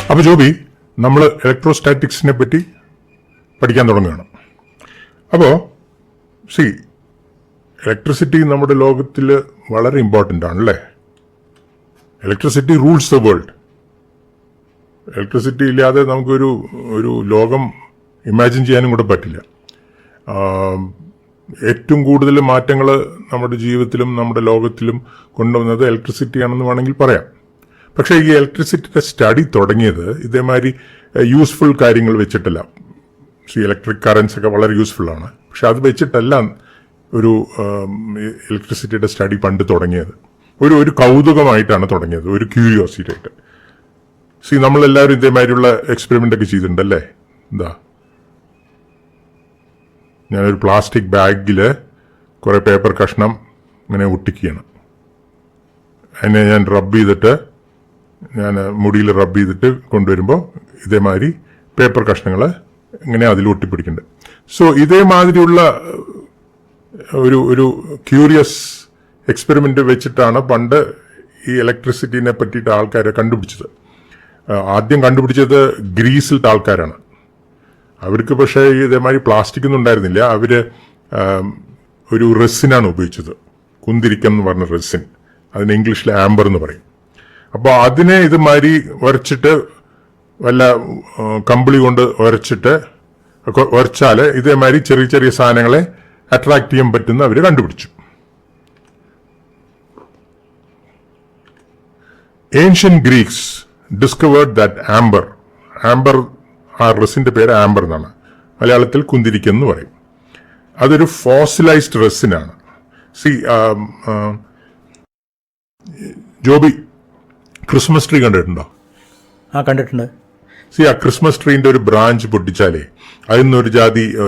അപ്പോൾ ജോബി, നമ്മൾ ഇലക്ട്രോസ്റ്റാറ്റിക്സിനെ പറ്റി പഠിക്കാൻ തുടങ്ങുകയാണ്. അപ്പോൾ ഇലക്ട്രിസിറ്റി നമ്മുടെ ലോകത്തിൽ വളരെ ഇമ്പോർട്ടൻ്റ് ആണല്ലേ. Electricity rules the world. Electricity ഇല്ലാതെ നമുക്കൊരു ലോകം ഇമാജിൻ ചെയ്യാനും കൂടെ പറ്റില്ല. ഏറ്റവും കൂടുതൽ മാറ്റങ്ങൾ നമ്മുടെ ജീവിതത്തിലും നമ്മുടെ ലോകത്തിലും കൊണ്ടുവന്നത് ഇലക്ട്രിസിറ്റിയാണെന്ന് വേണമെങ്കിൽ പറയാം. പക്ഷേ ഈ ഇലക്ട്രിസിറ്റിയുടെ സ്റ്റഡി തുടങ്ങിയത് ഇതേമാതിരി യൂസ്ഫുൾ കാര്യങ്ങൾ വെച്ചിട്ടല്ല. ഇലക്ട്രിക് കറൻസ് ഒക്കെ വളരെ യൂസ്ഫുള്ളാണ്, പക്ഷെ അത് വെച്ചിട്ടല്ല ഒരു ഇലക്ട്രിസിറ്റിയുടെ സ്റ്റഡി പണ്ട് തുടങ്ങിയത്. ഒരു കൗതുകമായിട്ടാണ് തുടങ്ങിയത്, ഒരു ക്യൂരിയോസിറ്റി ആയിട്ട്. നമ്മളെല്ലാവരും ഇതേമാതിരിയുള്ള എക്സ്പെരിമെൻ്റ് ഒക്കെ ചെയ്തിട്ടുണ്ടല്ലേ. എന്താ, ഞാനൊരു പ്ലാസ്റ്റിക് ബാഗിൽ കുറേ പേപ്പർ കഷ്ണം ഇങ്ങനെ ഒട്ടിക്കുകയാണ്. അതിനെ ഞാൻ മുടിയിൽ റബ്ബ് ചെയ്തിട്ട് കൊണ്ടുവരുമ്പോൾ ഇതേമാതിരി പേപ്പർ കഷ്ണങ്ങൾ ഇങ്ങനെ അതിൽ ഒട്ടിപ്പിടിക്കുന്നുണ്ട്. ഇതേമാതിരിയുള്ള ഒരു ക്യൂരിയസ് എക്സ്പെരിമെൻ്റ് വെച്ചിട്ടാണ് പണ്ട് ഈ ഇലക്ട്രിസിറ്റിനെ പറ്റിയിട്ട് ആൾക്കാരെ കണ്ടുപിടിച്ചത്. ആദ്യം കണ്ടുപിടിച്ചത് ഗ്രീസിലത്തെ ആൾക്കാരാണ്. അവർക്ക് പക്ഷേ ഇതേമാതിരി പ്ലാസ്റ്റിക് ഒന്നും ഉണ്ടായിരുന്നില്ല. അവർ ഒരു റെസിനാണ് ഉപയോഗിച്ചത്, കുന്തിരിക്കം എന്ന് പറഞ്ഞ റെസിൻ. അതിന് ഇംഗ്ലീഷിൽ ആംബർ എന്ന് പറയും. അപ്പോൾ അതിനെ ഇതുമാതിരി ഉരച്ചിട്ട് വല്ല കമ്പിളി കൊണ്ട് ഉരച്ചാൽ ഇതേമാതിരി ചെറിയ ചെറിയ സാധനങ്ങളെ അട്രാക്ട് ചെയ്യാൻ പറ്റുന്ന അവർ കണ്ടുപിടിച്ചു. Ancient Greeks discovered that amber ആ റെസിന്റെ പേര് ആംബർ എന്നാണ്. മലയാളത്തിൽ കുന്തിരിക്കം എന്ന് പറയും. അതൊരു ഫോസിലൈസ്ഡ് റെസിനാണ്. ജോബി, ക്രിസ്മസ് ട്രീ കണ്ടിട്ടുണ്ടോ? കണ്ടിട്ടുണ്ട്. ആ ക്രിസ്മസ് ട്രീന്റെ ഒരു ബ്രാഞ്ച് പൊട്ടിച്ചാലേ അതിൽ നിന്ന്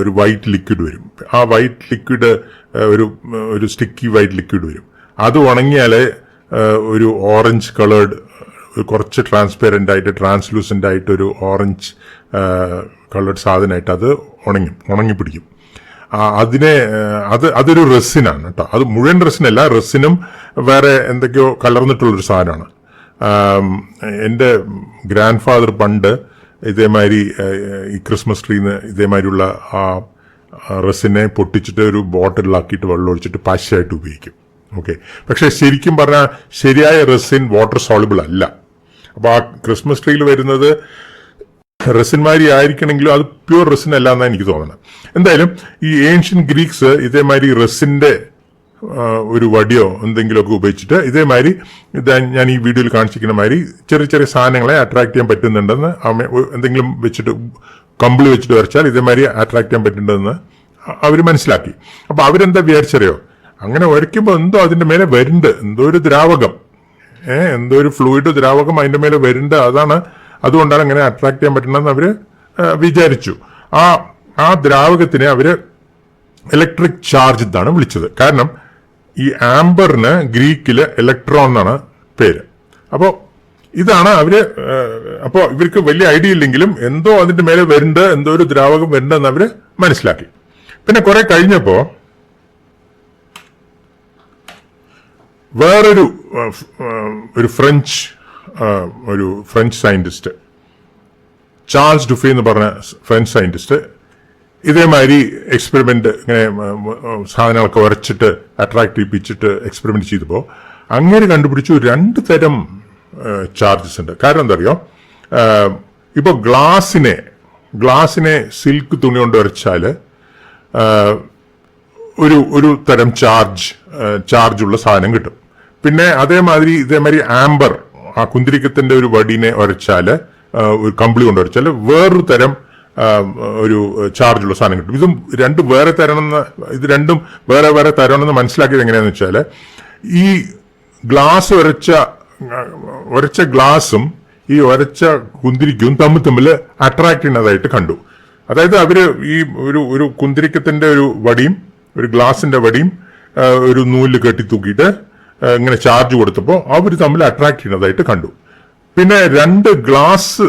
ഒരു വൈറ്റ് ലിക്വിഡ് വരും. ആ വൈറ്റ് ലിക്വിഡ് ഒരു സ്റ്റിക്കി വൈറ്റ് ലിക്വിഡ് വരും. അത് ഉണങ്ങിയാലേ ഒരു ഓറഞ്ച് കളേർഡ്, കുറച്ച് ട്രാൻസ്പെറന്റ് ആയിട്ട് ട്രാൻസ്ലൂസന്റ് ആയിട്ട് ഒരു ഓറഞ്ച് കളേർഡ് സാധനമായിട്ട് അത് ഉണങ്ങിപ്പിടിക്കും. അതൊരു റെസിനാണ് കേട്ടോ. അത് മുഴുവൻ റെസിനല്ല, റെസിനും വേറെ എന്തൊക്കെയോ കലർന്നിട്ടുള്ളൊരു സാധനമാണ്. എൻ്റെ ഗ്രാൻഡ് ഫാദർ പണ്ട് ഇതേമാതിരി ഈ ക്രിസ്മസ് ട്രീന്ന് ഇതേമാതിരിയുള്ള ആ റെസിനെ പൊട്ടിച്ചിട്ട് ഒരു ബോട്ടിലാക്കിയിട്ട് വെള്ളം ഒഴിച്ചിട്ട് പശയായിട്ട് ഉപയോഗിക്കും. ഓക്കെ, പക്ഷെ ശരിക്കും പറഞ്ഞാൽ ശരിയായ റെസിൻ വാട്ടർ സോളിബിൾ അല്ല. അപ്പോൾ ആ ക്രിസ്മസ് ട്രീയിൽ വരുന്നത് റെസിൻമാരി ആയിരിക്കണമെങ്കിലും അത് പ്യൂർ റെസിൻ അല്ല എന്നാണ് എനിക്ക് തോന്നുന്നത്. എന്തായാലും ഈ ഏൻഷ്യൻ ഗ്രീക്സ് ഇതേമാതിരി റെസിന്റെ ഒരു വടിയോ എന്തെങ്കിലുമൊക്കെ ഉപയോഗിച്ചിട്ട് ഇതേമാതിരി ഞാൻ ഈ വീഡിയോയിൽ കാണിച്ചിരിക്കുന്ന മാതിരി ചെറിയ ചെറിയ സാധനങ്ങളെ അട്രാക്ട് ചെയ്യാൻ പറ്റുന്നുണ്ടെന്ന്, എന്തെങ്കിലും വെച്ചിട്ട് കമ്പിളി വെച്ചിട്ട് വരച്ചാൽ ഇതേമാതിരി അട്രാക്ട് ചെയ്യാൻ പറ്റുന്നുണ്ടെന്ന് അവർ മനസ്സിലാക്കി. അപ്പൊ അവരെന്താ വിചാരിച്ചറിയോ, അങ്ങനെ വരയ്ക്കുമ്പോൾ എന്തോ അതിന്റെ മേലെ വരുന്നുണ്ട്, എന്തോ ഒരു ദ്രാവകം, എന്തോ ഒരു ഫ്ലൂയിഡ് ദ്രാവകം അതിന്റെ മേലെ വരുന്നുണ്ട്, അതുകൊണ്ടാണ് അങ്ങനെ അട്രാക്ട് ചെയ്യാൻ പറ്റണമെന്ന് അവര് വിചാരിച്ചു. ആ ദ്രാവകത്തിനെ അവര് ഇലക്ട്രിക് ചാർജ് എന്നാണ് വിളിച്ചത്. കാരണം ഈ ആംബറിന് ഗ്രീക്കില് ഇലക്ട്രോൺ എന്നാണ് പേര്. അപ്പോ ഇതാണ് അപ്പോ ഇവർക്ക് വലിയ ഐഡിയ ഇല്ലെങ്കിലും എന്തോ അതിന്റെ മേലെ വരുന്നുണ്ട്, എന്തോ ഒരു ദ്രാവകം വരുന്നുണ്ടെന്ന് അവര് മനസ്സിലാക്കി. പിന്നെ കുറെ കഴിഞ്ഞപ്പോ വേറൊരു ഫ്രഞ്ച് സയന്റിസ്റ്റ്, ചാൾസ് ഡുഫേ എന്ന് പറഞ്ഞ ഫ്രഞ്ച് സയന്റിസ്റ്റ് ഇതേമാതിരി എക്സ്പെരിമെന്റ് ഇങ്ങനെ സാധനങ്ങളൊക്കെ ഉരച്ചിട്ട് അട്രാക്ട് ചെയ്യിപ്പിച്ചിട്ട് എക്സ്പെരിമെന്റ് ചെയ്തപ്പോൾ അങ്ങനെ കണ്ടുപിടിച്ചു 2 തരം ചാർജസ് ഉണ്ട്. കാരണം എന്താ അറിയോ, ഇപ്പൊ ഗ്ലാസിനെ സിൽക്ക് തുണി കൊണ്ട് ഉരച്ചാല് ഒരു തരം ചാർജുള്ള സാധനം കിട്ടും. പിന്നെ ഇതേമാതിരി ആംബർ, ആ കുന്തിരിക്കത്തിന്റെ ഒരു വടിനെ ഉരച്ചാല്, ഒരു കമ്പിളി കൊണ്ട് ഉരച്ചാല് വേറൊരു തരം ഒരു ചാർജുള്ള സാധനം കിട്ടും. ഇത് രണ്ടും വേറെ തരണമെന്ന് മനസ്സിലാക്കിയത് എങ്ങനെയാന്ന് വെച്ചാല്, ഈ ഗ്ലാസ് ഉരച്ച ഗ്ലാസും ഈ ഉരച്ച കുന്തിരിക്കവും തമ്മിൽ അട്രാക്ട് ചെയ്യുന്നതായിട്ട് കണ്ടു. അതായത് അവര് ഈ ഒരു കുന്തിരിക്കത്തിന്റെ ഒരു വടിയും ഒരു ഗ്ലാസിന്റെ വടിയും ഒരു നൂലിൽ കെട്ടി തൂക്കിയിട്ട് ഇങ്ങനെ ചാർജ് കൊടുത്തപ്പോൾ അവർ തമ്മിൽ അട്രാക്ട് ചെയ്യുന്നതായിട്ട് കണ്ടു. പിന്നെ 2 ഗ്ലാസ്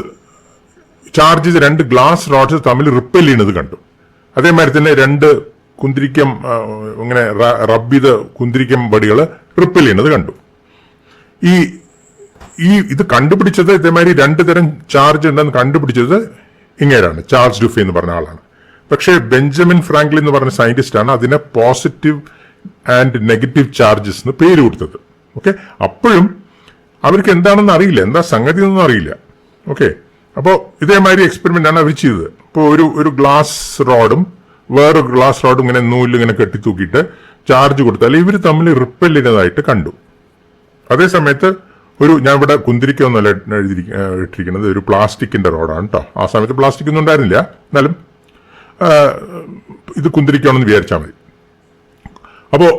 റോഡ്സ് തമ്മിൽ റിപ്പൽ ചെയ്യുന്നത് കണ്ടു. അതേമാതിരി തന്നെ 2 കുന്തിരിക്കം ഇങ്ങനെ റബ്ബ് ചെയ്ത കുന്തിരിക്കം വടികൾ റിപ്പൽ ചെയ്യുന്നത് കണ്ടു. ഇത് കണ്ടുപിടിച്ചത് ഇതേമാതിരി 2 തരം ചാർജ് ഉണ്ടെന്ന് കണ്ടുപിടിച്ചത് ഇങ്ങനെയാണ്, ചാൾസ് ഡുഫി എന്ന് പറഞ്ഞ ആളാണ്. പക്ഷേ ബെഞ്ചമിൻ ഫ്രാങ്ക്ലിൻ എന്ന് പറഞ്ഞ സയന്റിസ്റ്റ് ആണ് അതിനെ പോസിറ്റീവ് ആൻഡ് നെഗറ്റീവ് ചാർജസ് എന്ന് പേര് കൊടുത്തത്. ഓക്കെ, അപ്പോഴും അവർക്ക് എന്താണെന്ന് അറിയില്ല, എന്താ സംഗതി എന്നൊന്നും അറിയില്ല. ഓക്കെ, അപ്പോൾ ഇതേമാതിരി എക്സ്പെരിമെന്റ് ആണ് അവർ ചെയ്തത്. ഇപ്പോൾ ഒരു ഗ്ലാസ് റോഡും വേറൊരു ഗ്ലാസ് റോഡും ഇങ്ങനെ നൂലിൽ ഇങ്ങനെ കെട്ടിത്തൂക്കിയിട്ട് ചാർജ് കൊടുത്താൽ ഇവർ തമ്മിൽ റിപ്പല്ലിനതായിട്ട് കണ്ടു. അതേ സമയത്ത് ഞാൻ ഇവിടെ കുന്തിരിക്കൊന്നുമല്ല ഇട്ടിരിക്കുന്നത്, ഒരു പ്ലാസ്റ്റിക്കിന്റെ റോഡാണ് കേട്ടോ. ആ സമയത്ത് പ്ലാസ്റ്റിക് ഒന്നും ഉണ്ടായിരുന്നില്ല, എന്നാലും ഇത് കുന്തിരിക്കണമെന്ന് വിചാരിച്ചാൽ മതി. അപ്പോൾ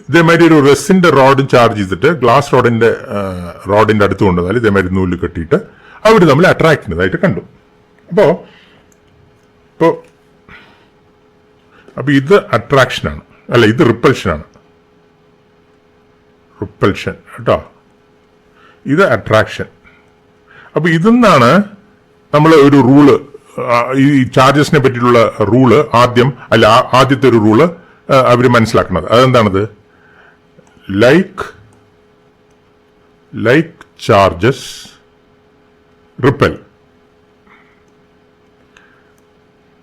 ഇതേമാതിരി ഒരു റെസിന്റെ റോഡും ചാർജ് ചെയ്തിട്ട് ഗ്ലാസ് റോഡിന്റെ അടുത്ത് കൊണ്ടുവന്നാൽ ഇതേമാതിരി നൂല് കെട്ടിയിട്ട് അവർ തമ്മിൽ അട്രാക്ട് ചെയ്യുന്നതായിട്ട് കണ്ടു. അപ്പൊ ഇത് അട്രാക്ഷനാണ്, അല്ല ഇത് റിപ്പൽഷനാണ്. റിപ്പൽഷൻ കേട്ടോ, ഇത് അട്രാക്ഷൻ. അപ്പൊ ഇതെന്നാണ് നമ്മൾ ഒരു റൂള്, ഈ ചാർജസിനെ പറ്റിയിട്ടുള്ള റൂള് ആദ്യത്തെ ഒരു റൂള് അവർ മനസ്സിലാക്കുന്നത്. അതെന്താണത്? Like charges repel,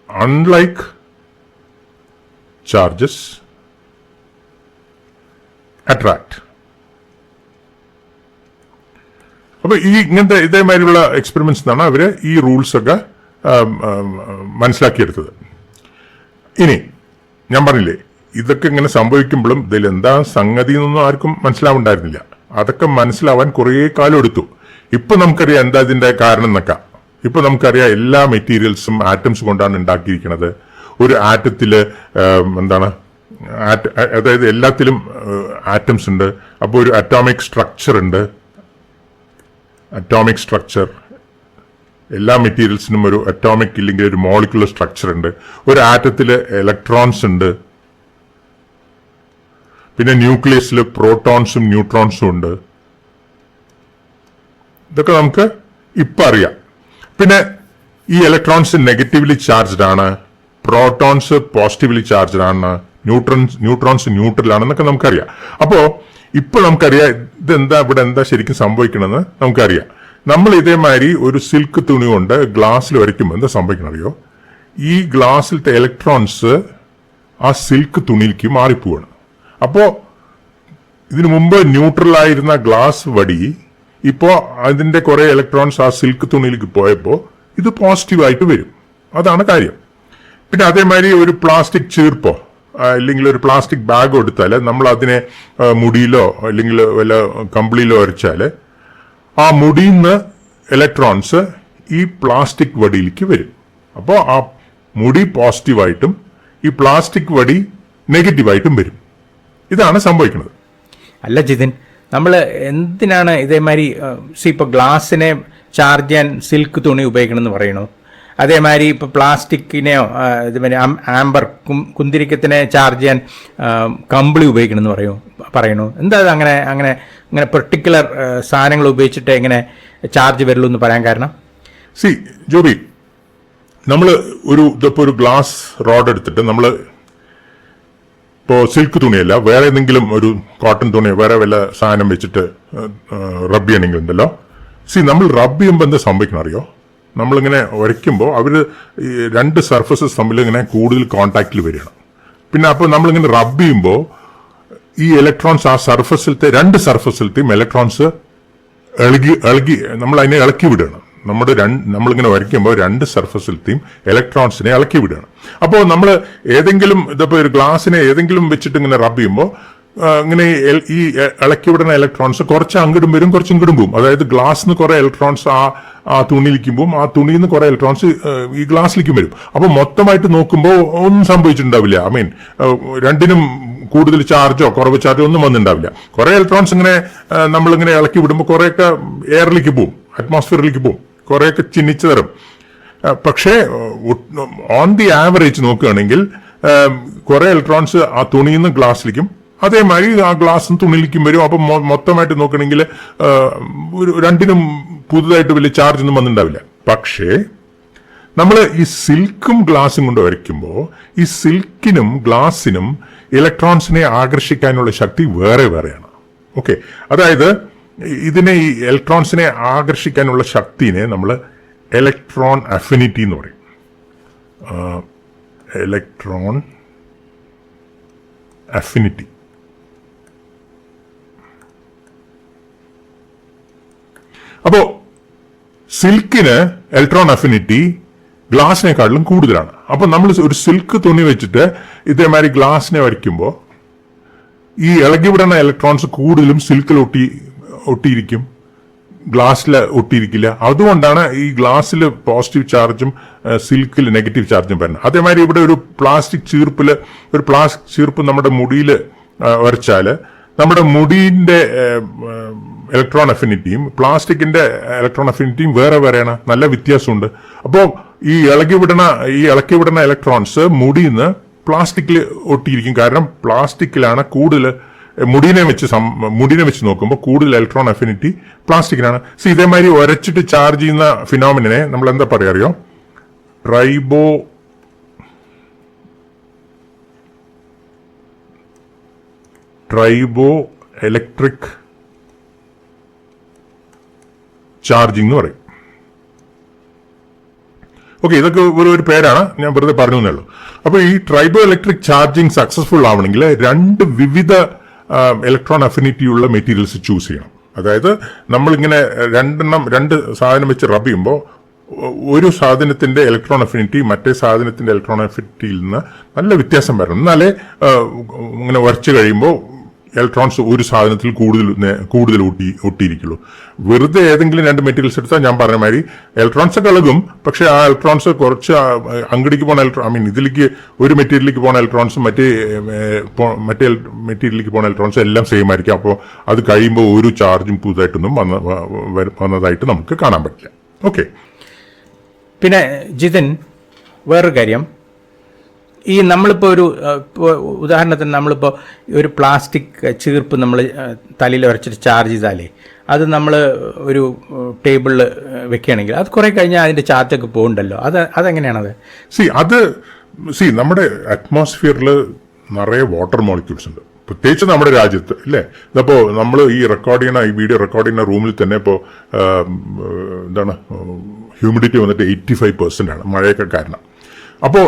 unlike charges attract. അപ്പൊ ഇങ്ങനത്തെ ഇതേമാതിരിയുള്ള എക്സ്പെരിമെന്റ്സ് എന്നാണ് അവര് ഈ റൂൾസ് ഒക്കെ മനസ്സിലാക്കിയെടുത്തത്. ഇനി ഞാൻ പറഞ്ഞില്ലേ, ഇതൊക്കെ ഇങ്ങനെ സംഭവിക്കുമ്പോഴും ഇതിൽ എന്താ സംഗതി എന്നൊന്നും ആർക്കും മനസ്സിലാവുണ്ടായിരുന്നില്ല. അതൊക്കെ മനസ്സിലാവാൻ കുറേ കാലം എടുത്തു. ഇപ്പൊ നമുക്കറിയാം എന്താ ഇതിന്റെ കാരണം എന്നൊക്കെ. ഇപ്പൊ നമുക്കറിയാം എല്ലാ മെറ്റീരിയൽസും ആറ്റംസ് കൊണ്ടാണ് ഉണ്ടാക്കിയിരിക്കുന്നത്. ഒരു ആറ്റത്തില് അതായത് എല്ലാത്തിലും ആറ്റംസ് ഉണ്ട്. അപ്പോൾ ഒരു അറ്റോമിക് സ്ട്രക്ചർ ഉണ്ട്. അറ്റോമിക് സ്ട്രക്ചർ, എല്ലാ മെറ്റീരിയൽസിനും ഒരു അറ്റോമിക് ഇല്ലെങ്കിൽ ഒരു മോളിക്കുലർ സ്ട്രക്ചർ ഉണ്ട്. ഒരു ആറ്റത്തില് ഇലക്ട്രോൺസ് ഉണ്ട്. പിന്നെ ന്യൂക്ലിയസിൽ പ്രോട്ടോൺസും ന്യൂട്രോൺസും ഉണ്ട്. ഇതൊക്കെ നമുക്ക് ഇപ്പൊ അറിയാം. പിന്നെ ഈ ഇലക്ട്രോൺസ് നെഗറ്റീവ്ലി ചാർജ്ഡ് ആണ്, പ്രോട്ടോൺസ് പോസിറ്റീവ്ലി ചാർജ്ഡ് ആണ്, ന്യൂട്രോൺസ് ന്യൂട്രൽ ആണെന്നൊക്കെ നമുക്കറിയാം. അപ്പോ ഇപ്പൊ നമുക്കറിയാം ഇവിടെ എന്താ ശരിക്കും സംഭവിക്കണമെന്ന് നമുക്കറിയാം. നമ്മൾ ഇതേമാതിരി ഒരു സിൽക്ക് തുണി കൊണ്ട് ഗ്ലാസ്സിൽ വരയ്ക്കുമ്പോൾ എന്താ സംഭവിക്കണം അറിയോ? ഈ ഗ്ലാസ്സിലത്തെ ഇലക്ട്രോൺസ് ആ സിൽക്ക് തുണിയിലേക്ക് മാറിപ്പോവാണ്. അപ്പോ ഇതിനു മുമ്പ് ന്യൂട്രൽ ആയിരുന്ന ഗ്ലാസ് വടി ഇപ്പോ അതിന്റെ കുറെ ഇലക്ട്രോൺസ് ആ സിൽക്ക് തുണിയിലേക്ക് പോയപ്പോ ഇത് പോസിറ്റീവായിട്ട് വരും. അതാണ് കാര്യം. പിന്നെ അതേമാതിരി ഒരു പ്ലാസ്റ്റിക് ചീർപ്പോ അല്ലെങ്കിൽ ഒരു പ്ലാസ്റ്റിക് ബാഗ് എടുത്താൽ നമ്മൾ അതിനെ മുടിയിലോ അല്ലെങ്കിൽ വല്ല കമ്പിളിയിലോ വരച്ചാല് ആ മുടിയിൽ നിന്ന് ഇലക്ട്രോൺസ് ഈ പ്ലാസ്റ്റിക് വടിയിലേക്ക് വരും. അപ്പോൾ ആ മുടി പോസിറ്റീവായിട്ടും ഈ പ്ലാസ്റ്റിക് വടി നെഗറ്റീവായിട്ടും വരും. ഇതാണ് സംഭവിക്കുന്നത്. അല്ല ജിതിൻ, നമ്മൾ എന്തിനാണ് ഇതേമാതിരി ഇപ്പോൾ ഗ്ലാസിനെ ചാർജ് ചെയ്യാൻ സിൽക്ക് തുണി ഉപയോഗിക്കണമെന്ന് പറയണു? അതേമാതിരി ഇപ്പോൾ പ്ലാസ്റ്റിക്കിനെയോ ഇതുമാതിരി ആംബർ കുന്തിരിക്കത്തിനെ ചാർജ് ചെയ്യാൻ കമ്പിളി ഉപയോഗിക്കണമെന്ന് പറയണു. എന്താ അങ്ങനെ അങ്ങനെ അങ്ങനെ പെർട്ടിക്കുലർ സാധനങ്ങൾ ഉപയോഗിച്ചിട്ട് എങ്ങനെ ചാർജ് വരുള്ളൂ എന്ന് പറയാൻ കാരണം? ജോബി, നമ്മൾ ഇതിപ്പോൾ ഒരു ഗ്ലാസ് റോഡ് എടുത്തിട്ട് നമ്മൾ ഇപ്പോൾ സിൽക്ക് തുണിയല്ല, വേറെ ഏതെങ്കിലും ഒരു കോട്ടൺ തുണിയോ വേറെ വല്ല സാധനം വെച്ചിട്ട് റബ്ബ് ചെയ്യണമെങ്കിൽ ഉണ്ടല്ലോ, നമ്മൾ റബ്ബ് ചെയ്യുമ്പോൾ എന്താ സംഭവിക്കണം അറിയോ? നമ്മളിങ്ങനെ ഉരയ്ക്കുമ്പോൾ അവർ ഈ 2 സർഫസസ് തമ്മിൽ ഇങ്ങനെ കൂടുതൽ കോണ്ടാക്റ്റിൽ വരികയാണ്. പിന്നെ അപ്പോൾ നമ്മളിങ്ങനെ റബ്ബ് ചെയ്യുമ്പോൾ ഈ ഇലക്ട്രോൺസ് ആ രണ്ട് സർഫസിലത്തെയും ഇലക്ട്രോൺസ് ഇളകി നമ്മൾ അതിനെ ഇളക്കി വിടുകയാണ്. നമ്മളിങ്ങനെ വരയ്ക്കുമ്പോൾ 2 സർഫസിലത്തെയും ഇലക്ട്രോൺസിനെ ഇളക്കി വിടുകയാണ്. അപ്പോൾ നമ്മൾ ഏതെങ്കിലും ഇതിപ്പോൾ ഒരു ഗ്ലാസിനെ ഏതെങ്കിലും വെച്ചിട്ട് ഇങ്ങനെ റബ്ബ് ചെയ്യുമ്പോൾ ഇങ്ങനെ ഈ ഇളക്കി വിടുന്ന ഇലക്ട്രോൺസ് കുറച്ച് അങ്ങോട്ടും വരും, കുറച്ച് ഇങ്ങോട്ടും പോകും. അതായത് ഗ്ലാസ്സിന് കുറെ ഇലക്ട്രോൺസ് ആ തുണിയിലേക്കും പോകും, ആ തുണിയിൽ നിന്ന് കുറെ ഇലക്ട്രോൺസ് ഈ ഗ്ലാസ്സിലേക്കും വരും. അപ്പൊ മൊത്തമായിട്ട് നോക്കുമ്പോൾ ഒന്നും സംഭവിച്ചിട്ടുണ്ടാവില്ല. രണ്ടിനും കൂടുതൽ ചാർജോ കുറവ് ചാർജോ ഒന്നും വന്നിട്ടുണ്ടാവില്ല. കുറെ ഇലക്ട്രോൺസ് ഇങ്ങനെ നമ്മളിങ്ങനെ ഇളക്കി വിടുമ്പോൾ കുറെയൊക്കെ എയറിലേക്ക് പോകും, അറ്റ്മോസ്ഫിയറിലേക്ക് പോകും, കുറെയൊക്കെ ചിഹ്നിച്ചു തരും. പക്ഷേ ഓൺ ദി ആവറേജ് നോക്കുകയാണെങ്കിൽ കുറെ ഇലക്ട്രോൺസ് ആ തുണിയിൽ നിന്ന് ഗ്ലാസ്സിലേക്കും അതേമാതിരി ആ ഗ്ലാസും തുണിയിലേക്കും വരും. അപ്പം മൊത്തമായിട്ട് നോക്കണമെങ്കിൽ രണ്ടിനും പുതുതായിട്ട് വലിയ ചാർജ് ഒന്നും വന്നിട്ടുണ്ടാവില്ല. പക്ഷേ നമ്മൾ ഈ സിൽക്കും ഗ്ലാസും കൊണ്ട് വരയ്ക്കുമ്പോൾ ഈ സിൽക്കിനും ഗ്ലാസിനും ഇലക്ട്രോൺസിനെ ആകർഷിക്കാനുള്ള ശക്തി വേറെ വേറെയാണ്. ഓക്കെ, അതായത് ഇതിനെ ഈ ഇലക്ട്രോൺസിനെ ആകർഷിക്കാനുള്ള ശക്തിനെ നമ്മൾ ഇലക്ട്രോൺ അഫിനിറ്റി എന്ന് പറയും. Electron affinity. അപ്പോ സിൽക്കിന് ഇലക്ട്രോൺ അഫിനിറ്റി ഗ്ലാസിനെക്കാട്ടിലും കൂടുതലാണ്. അപ്പൊ നമ്മൾ ഒരു സിൽക്ക് തുണി വെച്ചിട്ട് ഇതേമാതിരി ഗ്ലാസിനെ വരയ്ക്കുമ്പോൾ ഈ ഇളകിവിടുന്ന ഇലക്ട്രോൺസ് കൂടുതലും സിൽക്കിൽ ഒട്ടിയിരിക്കും, ഗ്ലാസ്സിൽ ഒട്ടിയിരിക്കില്ല. അതുകൊണ്ടാണ് ഈ ഗ്ലാസ്സിൽ പോസിറ്റീവ് ചാർജും സിൽക്കിൽ നെഗറ്റീവ് ചാർജും വരുന്നത്. അതേമാതിരി ഇവിടെ ഒരു പ്ലാസ്റ്റിക് ചീർപ്പ് നമ്മുടെ മുടിയിൽ വരച്ചാൽ നമ്മുടെ മുടിന്റെ ഇലക്ട്രോൺ അഫിനിറ്റിയും പ്ലാസ്റ്റിക്കിന്റെ ഇലക്ട്രോൺ അഫിനിറ്റിയും വേറെയാണ്, നല്ല വ്യത്യാസമുണ്ട്. അപ്പോൾ ഈ ഇളക്കി വിടുന്ന ഇലക്ട്രോൺസ് മുടിയിൽ നിന്ന് പ്ലാസ്റ്റിക്കിൽ ഒട്ടിയിരിക്കും. കാരണം പ്ലാസ്റ്റിക്കിലാണ് കൂടുതൽ മുടിനെ വെച്ച് നോക്കുമ്പോൾ കൂടുതൽ ഇലക്ട്രോൺ അഫിനിറ്റി പ്ലാസ്റ്റിക്കിനാണ്. ഇതേമാതിരി ഉരച്ചിട്ട് ചാർജ് ചെയ്യുന്ന ഫിനോമിനെ നമ്മൾ എന്താ പറയാ അറിയോ? ട്രൈബോ ഇലക്ട്രിക് ചാർജിങ് എന്ന് പറയും. ഓക്കെ, ഇതൊക്കെ ഒരു പേരാണ്, ഞാൻ വെറുതെ പറഞ്ഞു എന്നേ ഉള്ളൂ. അപ്പൊ ഈ ട്രൈബോ ഇലക്ട്രിക് ചാർജിങ് സക്സസ്ഫുൾ ആവണമെങ്കിൽ രണ്ട് വിവിധ ഇലക്ട്രോൺ അഫിനിറ്റി ഉള്ള മെറ്റീരിയൽസ് ചൂസ് ചെയ്യണം. അതായത് നമ്മളിങ്ങനെ രണ്ട് സാധനം വെച്ച് റബ് ചെയ്യുമ്പോൾ ഒരു സാധനത്തിന്റെ ഇലക്ട്രോൺ അഫിനിറ്റി മറ്റേ സാധനത്തിന്റെ ഇലക്ട്രോൺ അഫിനിറ്റിയിൽ നിന്ന് നല്ല വ്യത്യാസം വരണം. എന്നാലേ ഇങ്ങനെ വരച്ചു കഴിയുമ്പോൾ ഇലക്ട്രോൺസ് ഒരു സാധനത്തിൽ കൂടുതൽ ഒട്ടിയിരിക്കുള്ളൂ. വെറുതെ ഏതെങ്കിലും രണ്ട് മെറ്റീരിയൽസ് എടുത്താൽ ഞാൻ പറഞ്ഞ മാതിരി ഇലക്ട്രോൺസ് ഒക്കെ ഇളകും, പക്ഷെ ആ ഇലക്ട്രോൺസ് കുറച്ച് അങ്ങടിക്ക് പോകുന്ന ഇതിലേക്ക് ഒരു മെറ്റീരിയലിലേക്ക് പോകുന്ന ഇലക്ട്രോൺസും മറ്റേ മെറ്റീരിയലിലേക്ക് പോകുന്ന ഇലക്ട്രോൺസും എല്ലാം സെയിം ആയിരിക്കും. അപ്പോൾ അത് കഴിയുമ്പോൾ ഒരു ചാർജും പുതുതായിട്ടൊന്നും വന്നതായിട്ട് നമുക്ക് കാണാൻ പറ്റില്ല. ഓക്കെ. പിന്നെ ജിതിൻ, വേറൊരു കാര്യം, ഈ നമ്മളിപ്പോൾ ഉദാഹരണത്തിന് നമ്മളിപ്പോൾ ഒരു പ്ലാസ്റ്റിക് ചീർപ്പ് നമ്മൾ തലയിൽ വരച്ചിട്ട് ചാർജ് ചെയ്താലേ അത് നമ്മൾ ഒരു ടേബിളിൽ വെക്കുകയാണെങ്കിൽ അത് കുറെ കഴിഞ്ഞാൽ അതിൻ്റെ ചാർജൊക്കെ പോകുന്നുണ്ടല്ലോ, അതെങ്ങനെയാണത്? നമ്മുടെ അറ്റ്മോസ്ഫിയറിൽ നിറയെ വാട്ടർ മോളിക്യൂൾസ് ഉണ്ട്, പ്രത്യേകിച്ച് നമ്മുടെ രാജ്യത്ത് ഇല്ലേ. ഇതപ്പോൾ നമ്മൾ ഈ വീഡിയോ റെക്കോർഡ് ചെയ്യുന്ന റൂമിൽ തന്നെ ഇപ്പോൾ ഹ്യൂമിഡിറ്റി വന്നിട്ട് 85% ആണ്, മഴയൊക്കെ കാരണം. അപ്പോൾ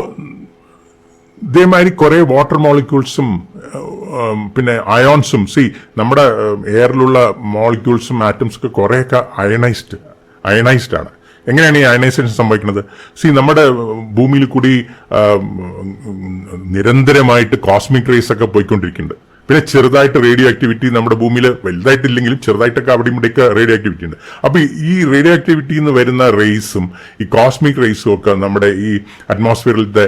ഇതേമാതിരി കുറെ വാട്ടർ മോളിക്യൂൾസും പിന്നെ അയോൺസും നമ്മുടെ എയറിലുള്ള മോളിക്യൂൾസും ആറ്റംസും ഒക്കെ കുറേയൊക്കെ അയണൈസ്ഡ് ആണ്. എങ്ങനെയാണ് ഈ അയണൈസേഷൻ സംഭവിക്കുന്നത്? നമ്മുടെ ഭൂമിയിൽ കൂടി നിരന്തരമായിട്ട് കോസ്മിക് റേസ് ഒക്കെ പോയിക്കൊണ്ടിരിക്കുന്നുണ്ട്. പിന്നെ ചെറുതായിട്ട് റേഡിയോ ആക്ടിവിറ്റി നമ്മുടെ ഭൂമിയിൽ വലുതായിട്ടില്ലെങ്കിലും ചെറുതായിട്ടൊക്കെ അവിടെ ഇവിടെയൊക്കെ റേഡിയോ ആക്ടിവിറ്റി ഉണ്ട്. അപ്പൊ ഈ റേഡിയോ ആക്ടിവിറ്റിയിൽ നിന്ന് വരുന്ന റേസും ഈ കോസ്മിക് റേസും ഒക്കെ നമ്മുടെ ഈ അറ്റ്മോസ്ഫിയറിലത്തെ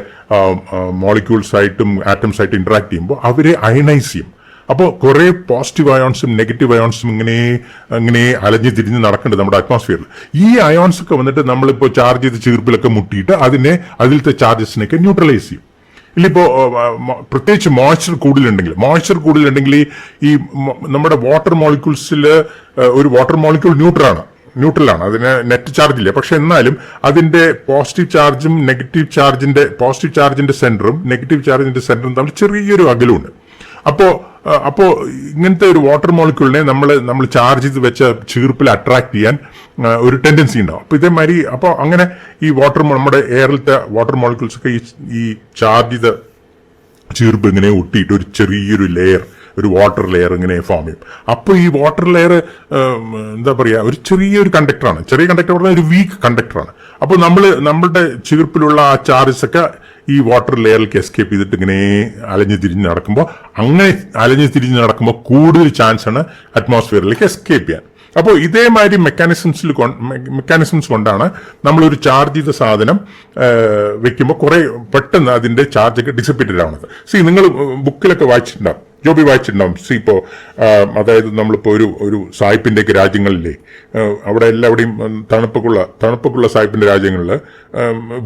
മോളിക്യൂൾസ് ആയിട്ടും ആറ്റംസ് ആയിട്ട് ഇന്ററാക്ട് ചെയ്യുമ്പോൾ അവരെ അയണൈസ് ചെയ്യും. അപ്പോൾ കുറെ പോസിറ്റീവ് അയോൺസും നെഗറ്റീവ് അയോൺസും ഇങ്ങനെ അലഞ്ഞു തിരിഞ്ഞ് നടക്കേണ്ടത് നമ്മുടെ അറ്റ്മോസ്ഫിയറിൽ. ഈ അയോൺസ് ഒക്കെ വന്നിട്ട് നമ്മളിപ്പോൾ ചാർജ് ചെയ്ത് ചീർപ്പിലൊക്കെ മുട്ടിയിട്ട് അതിലത്തെ ചാർജസിനൊക്കെ ന്യൂട്രലൈസ് ചെയ്യും. ഇല്ലിപ്പോ പ്രത്യേകിച്ച് മോയ്സ്ചർ കൂടുതലുണ്ടെങ്കിൽ ഈ നമ്മുടെ വാട്ടർ മോളിക്യൂൾസിൽ ഒരു വാട്ടർ മോളിക്യൂൾ ന്യൂട്രലാണ്, അതിന് നെറ്റ് ചാർജ് ഇല്ല. പക്ഷെ എന്നാലും അതിന്റെ പോസിറ്റീവ് ചാർജിന്റെ സെന്ററും നെഗറ്റീവ് ചാർജിന്റെ സെന്ററും തമ്മിൽ ചെറിയൊരു അകലമുണ്ട്. അപ്പോ ഇങ്ങനത്തെ ഒരു വാട്ടർ മോളിക്യൂളിനെ നമ്മൾ ചാർജ് ചെയ്ത് വെച്ച ചീർപ്പിൽ അട്രാക്ട് ചെയ്യാൻ ഒരു ടെൻഡൻസി ഉണ്ടാവും. അപ്പൊ ഇതേമാതിരി അങ്ങനെ ഈ നമ്മുടെ എയറിലത്തെ വാട്ടർ മോളിക്യൂൾസ് ഒക്കെ ഈ ചാർജ് ചെയ്ത ചീർപ്പ് ഇങ്ങനെ ഒട്ടിയിട്ട് ഒരു ചെറിയൊരു ഒരു വാട്ടർ ലെയർ ഇങ്ങനെ ഫോം ചെയ്യും. അപ്പോൾ ഈ വാട്ടർ ലെയർ ഒരു ചെറിയൊരു കണ്ടക്ടറാണ്. ചെറിയ കണ്ടക്ടർ പറഞ്ഞാൽ ഒരു വീക്ക് കണ്ടക്ടറാണ്. അപ്പോൾ നമ്മളുടെ ചീർപ്പിലുള്ള ആ ചാർജസ് ഒക്കെ ഈ വാട്ടർ ലെയറിലേക്ക് എസ്കേപ്പ് ചെയ്തിട്ട് ഇങ്ങനെ അലഞ്ഞു തിരിഞ്ഞ് നടക്കുമ്പോൾ കൂടുതൽ ചാൻസ് ആണ് അറ്റ്മോസ്ഫിയറിലേക്ക് എസ്കേപ്പ് ചെയ്യാൻ. അപ്പോൾ ഇതേമാതിരി മെക്കാനിസംസ് കൊണ്ടാണ് നമ്മളൊരു ചാർജ് ചെയ്ത സാധനം വെക്കുമ്പോൾ കുറെ പെട്ടെന്ന് അതിന്റെ ചാർജൊക്കെ ഡിസിപ്പേറ്റഡ് ആവുന്നത്. നിങ്ങൾ ബുക്കിലൊക്കെ വായിച്ചിട്ടുണ്ടാവും, ജോബി വായിച്ചിട്ടുണ്ടാവും. ഇപ്പോ അതായത് നമ്മളിപ്പോ ഒരു സായിപ്പിന്റെ ഒക്കെ രാജ്യങ്ങളിലെ അവിടെ എല്ലാവിടെയും തണുപ്പൊക്കെയുള്ള സായിപ്പിന്റെ രാജ്യങ്ങളിൽ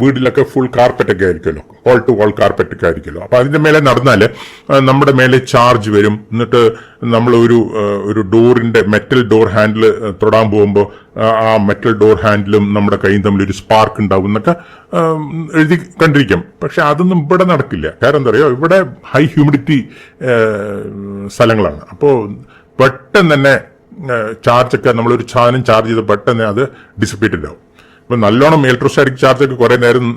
വീട്ടിലൊക്കെ ഫുൾ കാർപ്പറ്റ് ഒക്കെ ആയിരിക്കുമല്ലോ, വാൾ ടു വാൾ കാർപ്പറ്റ് ഒക്കെ ആയിരിക്കുമല്ലോ. അപ്പൊ അതിന്റെ മേലെ നടന്നാൽ നമ്മുടെ മേലെ ചാർജ് വരും. എന്നിട്ട് നമ്മൾ ഒരു ഡോറിന്റെ മെറ്റൽ ഡോർ ഹാൻഡിൽ തൊടാൻ പോകുമ്പോൾ ആ മെറ്റൽ ഡോർ ഹാൻഡിലും നമ്മുടെ കൈയും തമ്മിൽ ഒരു സ്പാർക്ക് ഉണ്ടാവും എന്നൊക്കെ എഴുതി കണ്ടിരിക്കും. പക്ഷെ അതൊന്നും ഇവിടെ നടക്കില്ല. കാരണം എന്താ പറയുക, ഇവിടെ ഹൈ ഹ്യൂമിഡിറ്റി സ്ഥലങ്ങളാണ്. അപ്പോൾ പെട്ടെന്ന് തന്നെ ചാർജൊക്കെ നമ്മളൊരു സാധനം ചാർജ് ചെയ്ത് പെട്ടെന്ന് അത് ഡിസിപ്പേറ്റഡ് ആവും. ഇപ്പം നല്ലോണം ഇലക്ട്രോസ്റ്റാറ്റിക് ചാർജൊക്കെ കുറേ നേരം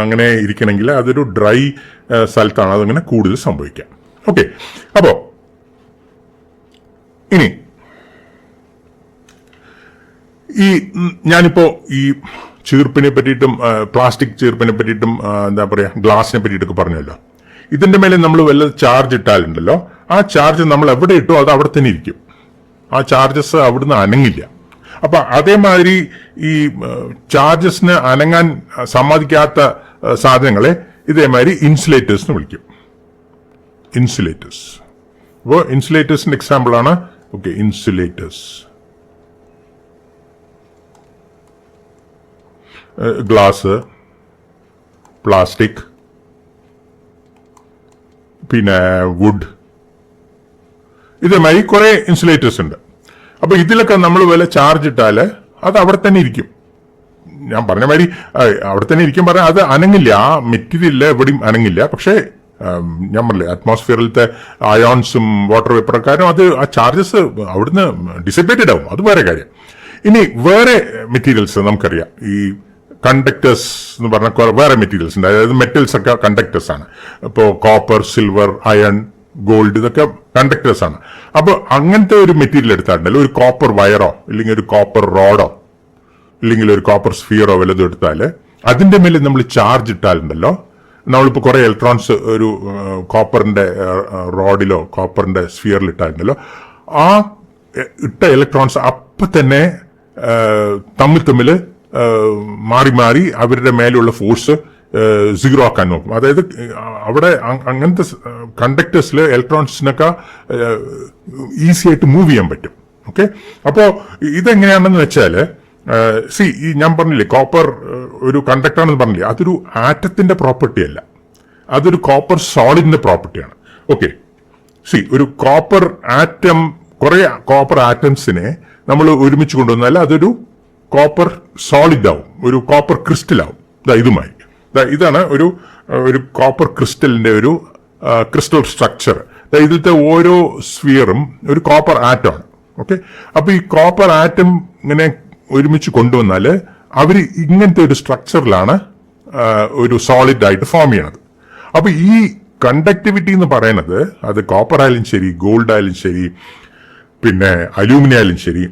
അങ്ങനെ ഇരിക്കണമെങ്കിൽ അതൊരു ഡ്രൈ സ്ഥലത്താണ് അതങ്ങനെ കൂടുതൽ സംഭവിക്കാം. ഓക്കെ, അപ്പോൾ ഇനി ഞാനിപ്പോ ഈ ചീർപ്പിനെ പറ്റിയിട്ടും പ്ലാസ്റ്റിക് ചീർപ്പിനെ പറ്റിയിട്ടും എന്താ പറയാ ഗ്ലാസിനെ പറ്റിയിട്ടൊക്കെ പറഞ്ഞല്ലോ. ഇതിന്റെ മേലെ നമ്മൾ വല്ല ചാർജ് ഇട്ടാലുണ്ടല്ലോ, ആ ചാർജ് നമ്മൾ എവിടെ ഇട്ടോ അത് അവിടെ തന്നെ ഇരിക്കും. ആ ചാർജസ് അവിടുന്ന് അനങ്ങില്ല. അപ്പൊ അതേമാതിരി ഈ ചാർജസിന് അനങ്ങാൻ സമ്മതിക്കാത്ത സാധനങ്ങളെ ഇതേമാതിരി ഇൻസുലേറ്റേഴ്സ് എന്ന് വിളിക്കും. ഇൻസുലേറ്റേഴ്സ്. അപ്പോൾ ഇൻസുലേറ്റേഴ്സിന്റെ എക്സാമ്പിൾ ആണ് ഇൻസുലേറ്റേഴ്സ്. ഗ്ലാസ്, പ്ലാസ്റ്റിക്, പിന്നെ വുഡ്, ഇതേമാതിരി കുറെ ഇൻസുലേറ്റേഴ്സ് ഉണ്ട്. അപ്പൊ ഇതിലൊക്കെ നമ്മൾ വല്ല ചാർജ് ഇട്ടാല് അത് അവിടെ തന്നെ ഇരിക്കും. ഞാൻ പറഞ്ഞ മാതിരി അവിടെ തന്നെ ഇരിക്കും പറഞ്ഞാൽ അത് അനങ്ങില്ല, ആ മെറ്റീരിയലിൽ എവിടെയും അനങ്ങില്ല. പക്ഷേ ഞാൻ പറഞ്ഞില്ലേ അറ്റ്മോസ്ഫിയറിലത്തെ അയോൺസും വാട്ടർ വേപ്പറക്കാരും അത് ആ ചാർജസ് അവിടുന്ന് ഡിസിപ്പേറ്റഡ് ആവും, അത് വേറെ കാര്യം. ഇനി വേറെ മെറ്റീരിയൽസ് നമുക്കറിയാം, ഈ കണ്ടക്ടേഴ്സ് എന്ന് പറഞ്ഞ വേറെ മെറ്റീരിയൽസ് ഉണ്ട്. അതായത് മെറ്റൽസ് ഒക്കെ കണ്ടക്ടേഴ്സ് ആണ്. ഇപ്പോൾ കോപ്പർ, സിൽവർ, അയൺ, ഗോൾഡ്, ഇതൊക്കെ കണ്ടക്ടേഴ്സ് ആണ്. അപ്പൊ അങ്ങനത്തെ ഒരു മെറ്റീരിയൽ എടുത്താലുണ്ടല്ലോ, ഒരു കോപ്പർ വയറോ ഇല്ലെങ്കിൽ ഒരു കോപ്പർ റോഡോ ഇല്ലെങ്കിൽ ഒരു കോപ്പർ സ്ഫിയറോ വല്ലതും എടുത്താൽ അതിന്റെ മേലെ നമ്മൾ ചാർജ് ഇട്ടാലുണ്ടല്ലോ, നമ്മളിപ്പോൾ കുറെ ഇലക്ട്രോൺസ് ഒരു കോപ്പറിന്റെ റോഡിലോ കോപ്പറിന്റെ സ്ഫിയറിൽ ഇട്ടാലുണ്ടല്ലോ, ആ ഇട്ട ഇലക്ട്രോൺസ് അപ്പൊ തന്നെ തമ്മിൽ മാറി മാറി അവരുടെ മേലുള്ള ഫോഴ്സ് സീറോ ആക്കാൻ നോക്കും. അതായത് അവിടെ അങ്ങനത്തെ കണ്ടക്ടേഴ്സിൽ ഇലക്ട്രോൺസിനൊക്കെ ഈസി ആയിട്ട് മൂവ് ചെയ്യാൻ പറ്റും. ഓക്കെ, അപ്പോ ഇതെങ്ങനെയാണെന്ന് വെച്ചാല് ഈ ഞാൻ പറഞ്ഞില്ലേ കോപ്പർ ഒരു കണ്ടക്ടറാണെന്ന് പറഞ്ഞില്ലേ, അതൊരു ആറ്റത്തിന്റെ പ്രോപ്പർട്ടി അല്ല, അതൊരു കോപ്പർ സോളിഡിന്റെ പ്രോപ്പർട്ടിയാണ്. ഓക്കെ, ഒരു കോപ്പർ ആറ്റം, കുറെ കോപ്പർ ആറ്റംസിനെ നമ്മൾ ഒരുമിച്ച് കൊണ്ടുവന്നാൽ അതൊരു കോപ്പർ സോളിഡ് ആവും, ഒരു കോപ്പർ ക്രിസ്റ്റൽ ആവും. ഇതുമായി ഇതാണ് ഒരു കോപ്പർ ക്രിസ്റ്റലിന്റെ ഒരു ക്രിസ്റ്റൽ സ്ട്രക്ചർ. ഇതിലത്തെ ഓരോ സ്ഫിയറും ഒരു കോപ്പർ ആറ്റമാണ്. ഓക്കെ, അപ്പൊ ഈ കോപ്പർ ആറ്റം ഇങ്ങനെ ഒരുമിച്ച് കൊണ്ടുവന്നാൽ അവർ ഇങ്ങനത്തെ ഒരു സ്ട്രക്ചറിലാണ് ഒരു സോളിഡ് ആയിട്ട് ഫോം ചെയ്യണത്. അപ്പൊ ഈ കണ്ടക്ടിവിറ്റി എന്ന് പറയുന്നത് അത് കോപ്പർ ആയാലും ശരി, ഗോൾഡ് ആയാലും ശരി, പിന്നെ അലൂമിനിയം ആയാലും ശരി,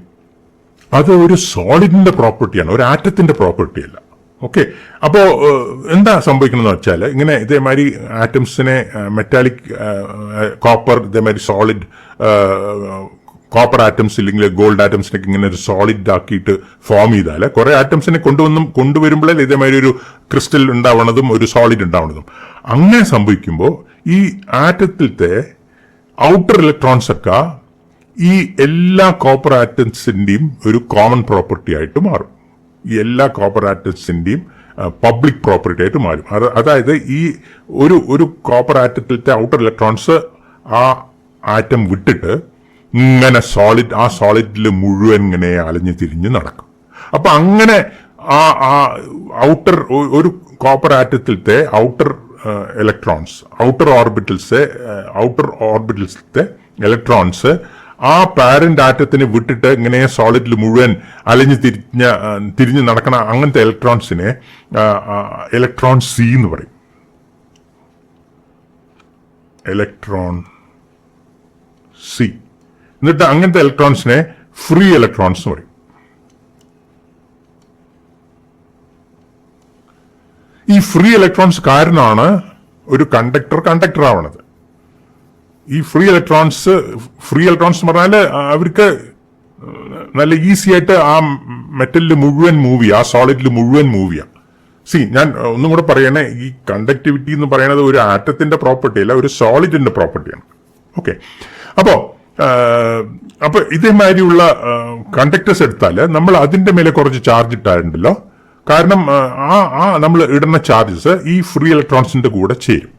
അത് ഒരു സോളിഡിന്റെ പ്രോപ്പർട്ടിയാണ്, ഒരു ആറ്റത്തിന്റെ പ്രോപ്പർട്ടി അല്ല. ഓക്കെ, അപ്പോ എന്താ സംഭവിക്കണമെന്ന് വെച്ചാൽ ഇങ്ങനെ ഇതേമാതിരി ആറ്റംസിനെ മെറ്റാലിക് കോപ്പർ ഇതേമാതിരി സോളിഡ് കോപ്പർ ആറ്റംസ് ഇല്ലെങ്കിൽ ഗോൾഡ് ആറ്റംസിനൊക്കെ ഇങ്ങനെ ഒരു സോളിഡ് ആക്കിയിട്ട് ഫോം ചെയ്താൽ കുറെ ആറ്റംസിനെ കൊണ്ടുവരുമ്പോഴേ ഇതേമാതിരി ഒരു ക്രിസ്റ്റൽ ഉണ്ടാവണതും ഒരു സോളിഡ് ഉണ്ടാവണതും. അങ്ങനെ സംഭവിക്കുമ്പോൾ ഈ ആറ്റത്തിലത്തെ ഔട്ടർ ഇലക്ട്രോൺസ് ഒക്കെ ഈ എല്ലാ കോപ്പർ ആറ്റംസിന്റെയും ഒരു കോമൺ പ്രോപ്പർട്ടി ആയിട്ട് മാറും. ഈ എല്ലാ കോപ്പർ ആറ്റംസിന്റെയും പബ്ലിക് പ്രോപ്പർട്ടി ആയിട്ട് മാറും. അതായത് ഈ ഒരു കോപ്പർ ആറ്റത്തിലത്തെ ഔട്ടർ ഇലക്ട്രോൺസ് ആ ആറ്റം വിട്ടിട്ട് ഇങ്ങനെ ആ സോളിഡിൽ മുഴുവൻ ഇങ്ങനെ അലഞ്ഞു തിരിഞ്ഞ് നടക്കും. അപ്പൊ അങ്ങനെ ആ ഔട്ടർ ഒരു കോപ്പർ ആറ്റത്തിലത്തെ ഔട്ടർ ഇലക്ട്രോൺസ് ഔട്ടർ ഓർബിറ്റൽസിലത്തെ ഇലക്ട്രോൺസ് ആ പാരന്റ് ആറ്റത്തിന് വിട്ടിട്ട് ഇങ്ങനെ സോളിഡിൽ മുഴുവൻ അലഞ്ഞു തിരിഞ്ഞ് നടക്കണ അങ്ങനത്തെ ഇലക്ട്രോൺസിനെ ഇലക്ട്രോൺ സി എന്ന് പറയും. Electron C. എന്നിട്ട് അങ്ങനത്തെ ഇലക്ട്രോൺസിനെ ഫ്രീ ഇലക്ട്രോൺസ് എന്ന് പറയും. ഈ ഫ്രീ ഇലക്ട്രോൺസ് കാരണമാണ് ഒരു കണ്ടക്ടർ ആവണത്. ഈ ഫ്രീ ഇലക്ട്രോൺസ് എന്ന് പറഞ്ഞാൽ അവർക്ക് നല്ല ഈസി ആയിട്ട് ആ മെറ്റലിൽ മുഴുവൻ മൂവ് ചെയ്യാം, ആ സോളിഡിൽ മുഴുവൻ മൂവ് ചെയ്യാം. ഞാൻ ഒന്നും കൂടെ പറയണേ, ഈ കണ്ടക്ടിവിറ്റി എന്ന് പറയുന്നത് ഒരു ആറ്റത്തിന്റെ പ്രോപ്പർട്ടി അല്ല, ഒരു സോളിഡിന്റെ പ്രോപ്പർട്ടിയാണ്. ഓക്കെ, അപ്പൊ ഇതേമാതിരിയുള്ള കണ്ടക്ടേഴ്സ് എടുത്താൽ നമ്മൾ അതിന്റെ മേലെ കുറച്ച് ചാർജ് ഇട്ടാറുണ്ടല്ലോ, കാരണം നമ്മൾ ഇടുന്ന ചാർജസ് ഈ ഫ്രീ ഇലക്ട്രോൺസിന്റെ കൂടെ ചേരും.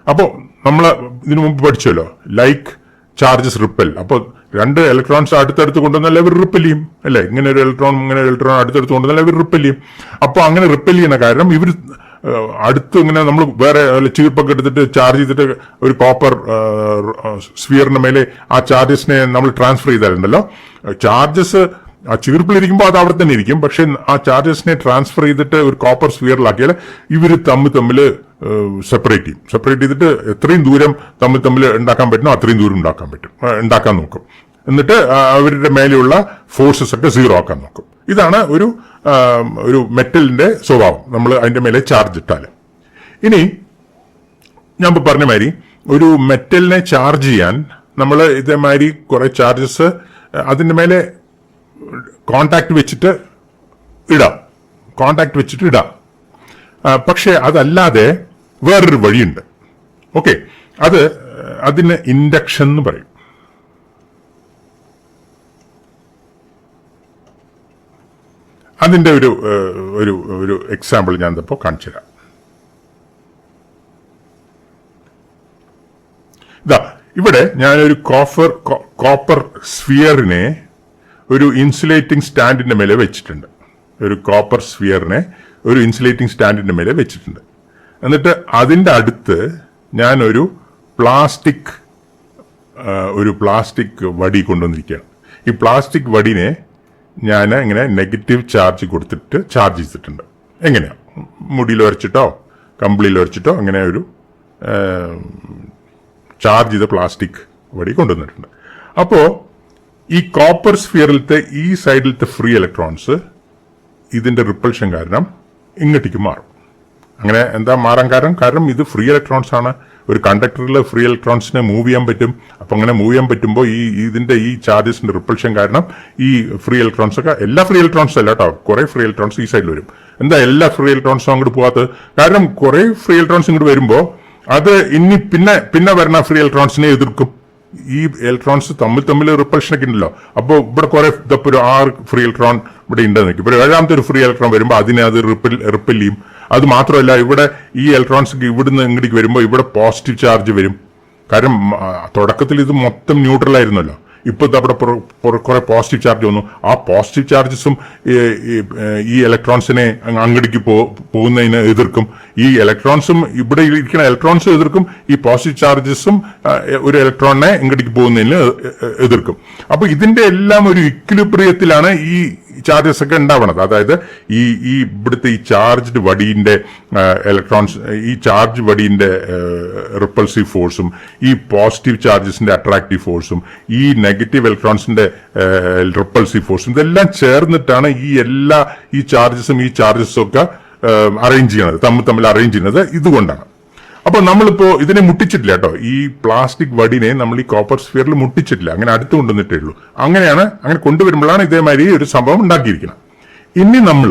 അപ്പോൾ നമ്മൾ ഇതിനു മുമ്പ് പഠിച്ചല്ലോ, ലൈക്ക് ചാർജസ് റിപ്പൽ. അപ്പോൾ രണ്ട് ഇലക്ട്രോൺസ് അടുത്തടുത്ത് കൊണ്ടുവന്നാൽ അവർ റിപ്പൽ ചെയ്യും അല്ലെ? ഇങ്ങനെ ഒരു ഇലക്ട്രോൺ അടുത്തടുത്ത് കൊണ്ടുവന്നാൽ അവർ റിപ്പൽ ചെയ്യും. അപ്പോൾ അങ്ങനെ റിപ്പൽ ചെയ്യുന്ന കാരണം ഇവർ അടുത്ത് ഇങ്ങനെ നമ്മൾ വേറെ ചീർപ്പൊക്കെ എടുത്തിട്ട് ചാർജ് ചെയ്തിട്ട് ഒരു കോപ്പർ സ്ഫിയറിന്റെ മേലെ ആ ചാർജസിനെ നമ്മൾ ട്രാൻസ്ഫർ ചെയ്താലുണ്ടല്ലോ, ചാർജസ് ആ ചീർപ്പിലിരിക്കുമ്പോൾ അത് അവിടെ തന്നെ ഇരിക്കും. പക്ഷെ ആ ചാർജസിനെ ട്രാൻസ്ഫർ ചെയ്തിട്ട് ഒരു കോപ്പർ സ്ഫിയറിലാക്കിയാൽ ഇവർ തമ്മിൽ സെപ്പറേറ്റ് ചെയ്യും. സെപ്പറേറ്റ് ചെയ്തിട്ട് എത്രയും ദൂരം തമ്മിൽ ഉണ്ടാക്കാൻ പറ്റുമോ അത്രയും ദൂരം ഉണ്ടാക്കാൻ നോക്കും. എന്നിട്ട് അവരുടെ മേലെയുള്ള ഫോഴ്സസ് ഒക്കെ സീറോ ആക്കാൻ നോക്കും. ഇതാണ് ഒരു മെറ്റലിന്റെ സ്വഭാവം, നമ്മൾ അതിന്റെ മേലെ ചാർജ് ഇട്ടാൽ. ഇനി ഞാൻ പറഞ്ഞ മാതിരി ഒരു മെറ്റലിനെ ചാർജ് ചെയ്യാൻ നമ്മൾ ഇതേമാതിരി കുറെ ചാർജസ് അതിന്റെ മേലെ കോണ്ടാക്ട് വെച്ചിട്ട് ഇടാം. പക്ഷെ അതല്ലാതെ വേറൊരു വഴിയുണ്ട്. ഓക്കെ, അതിന് ഇൻഡക്ഷൻ എന്ന് പറയും. അതിന്റെ ഒരു എക്സാമ്പിൾ ഞാൻ ഇപ്പോൾ കാണിച്ചു തരാം. ഇവിടെ ഞാനൊരു കോപ്പർ സ്ഫിയറിനെ ഒരു ഇൻസുലേറ്റിംഗ് സ്റ്റാൻഡിന്റെ മേലെ വെച്ചിട്ടുണ്ട്. ഒരു കോപ്പർ സ്ഫിയറിനെ ഒരു ഇൻസുലേറ്റിംഗ് സ്റ്റാൻഡിന്റെ മേലെ വെച്ചിട്ടുണ്ട്. എന്നിട്ട് അതിന്റെ അടുത്ത് ഞാൻ ഒരു പ്ലാസ്റ്റിക് വടി കൊണ്ടുവന്നിരിക്കുകയാണ്. ഈ പ്ലാസ്റ്റിക് വടിനെ ഞാൻ ഇങ്ങനെ നെഗറ്റീവ് ചാർജ് കൊടുത്തിട്ട് ചാർജ് ചെയ്തിട്ടുണ്ട്. എങ്ങനെയാ, മുടിയിൽ വരച്ചിട്ടോ കമ്പിളിയിൽ വരച്ചിട്ടോ അങ്ങനെ ഒരു ചാർജ് ചെയ്ത പ്ലാസ്റ്റിക് വടി കൊണ്ടുവന്നിട്ടുണ്ട്. അപ്പോ ഈ കോപ്പർ സ്ഫിയറിലത്തെ ഈ സൈഡിലത്തെ ഫ്രീ ഇലക്ട്രോൺസ് ഇതിന്റെ റിപ്പൾഷൻ കാരണം ഇങ്ങോട്ടേക്ക് മാറും. അങ്ങനെ എന്താ മാറാൻ കാരണം ഇത് ഫ്രീ ഇലക്ട്രോൺസ് ആണ്. ഒരു കണ്ടക്ടറിൽ ഫ്രീ ഇലക്ട്രോൺസിനെ മൂവ് ചെയ്യാൻ പറ്റും. അപ്പൊ അങ്ങനെ മൂവ് ചെയ്യാൻ പറ്റുമ്പോൾ ഈ ചാർജസിന്റെ റിപ്പൾഷൻ കാരണം ഈ ഫ്രീ ഇലക്ട്രോൺസ് ഒക്കെ, എല്ലാ ഫ്രീ ഇലക്ട്രോൺസും അല്ല കേട്ടോ, കുറെ ഫ്രീ ഇലക്ട്രോൺസ് ഈ സൈഡിൽ വരും. എന്താ എല്ലാ ഫ്രീ ഇലക്ട്രോൺസും അങ്ങോട്ട് പോകാത്തത്? കാരണം കുറെ ഫ്രീ ഇലക്ട്രോൺസ് ഇങ്ങോട്ട് വരുമ്പോൾ അത് ഇനി പിന്നെ വരുന്ന ഫ്രീ ഇലക്ട്രോൺസിനെ എതിർക്കും. ഈ ഇലക്ട്രോൺസ് തമ്മിൽ റിപ്പൾഷനൊക്കെ ഉണ്ടല്ലോ. അപ്പോൾ ഇവിടെ കുറെ ഒരു 6 ഫ്രീ ഇലക്ട്രോൺ ഇവിടെ ഉണ്ടെന്ന് നോക്കി. ഇപ്പോൾ 7ാമത്തെ ഒരു ഫ്രീ ഇലക്ട്രോൺ വരുമ്പോൾ അതിനെ അത് റിപ്പൽ ചെയ്യും. അത് മാത്രമല്ല, ഇവിടെ ഈ ഇലക്ട്രോൺസ് ഇവിടുന്ന് ഇങ്ങോട്ടേക്ക് വരുമ്പോൾ ഇവിടെ പോസിറ്റീവ് ചാർജ് വരും. കാരണം തുടക്കത്തിൽ ഇത് മൊത്തം ന്യൂട്രൽ ആയിരുന്നല്ലോ. ഇപ്പൊ അവിടെ കുറെ പോസിറ്റീവ് ചാർജ് വന്നു. ആ പോസിറ്റീവ് ചാർജസും ഈ ഇലക്ട്രോൺസിനെ അങ്ങോട്ടേക്ക് പോകുന്നതിന് എതിർക്കും. ഈ ഇലക്ട്രോൺസും ഇവിടെ ഇരിക്കുന്ന ഇലക്ട്രോൺസും എതിർക്കും. ഈ പോസിറ്റീവ് ചാർജസും ഒരു ഇലക്ട്രോണിനെ ഇങ്ങോട്ടേക്ക് പോകുന്നതിന് എതിർക്കും. അപ്പൊ ഇതിന്റെ എല്ലാം ഒരു ഇക്വിലിബ്രിയത്തിലാണ് ഈ ചാർജസ് ഒക്കെ ഉണ്ടാവണത്. അതായത് ഈ ഇവിടുത്തെ ഈ ചാർജ്ഡ് വടിന്റെ ഇലക്ട്രോൺസ്, ഈ ചാർജ് വടിന്റെ റിപ്പൾസീവ് ഫോഴ്സും ഈ പോസിറ്റീവ് ചാർജസിന്റെ അട്രാക്റ്റീവ് ഫോഴ്സും ഈ നെഗറ്റീവ് ഇലക്ട്രോൺസിന്റെ റിപ്പൾസീവ് ഫോഴ്സും ഇതെല്ലാം ചേർന്നിട്ടാണ് ഈ ചാർജസും ഒക്കെ അറേഞ്ച് ചെയ്യണത്, തമ്മിൽ അറേഞ്ച് ചെയ്യുന്നത് ഇതുകൊണ്ടാണ്. അപ്പൊ നമ്മളിപ്പോ ഇതിനെ മുട്ടിച്ചിട്ടില്ല കേട്ടോ. ഈ പ്ലാസ്റ്റിക് വടിനെ നമ്മൾ ഈ കോപ്പർ സ്ഫിയറിൽ മുട്ടിച്ചിട്ടില്ല, അങ്ങനെ അടുത്ത് കൊണ്ടുവന്നിട്ടേ ഉള്ളൂ. അങ്ങനെ കൊണ്ടുവരുമ്പോഴാണ് ഇതേമാതിരി ഒരു സംഭവം ഉണ്ടാക്കിയിരിക്കുന്നത്. ഇനി നമ്മൾ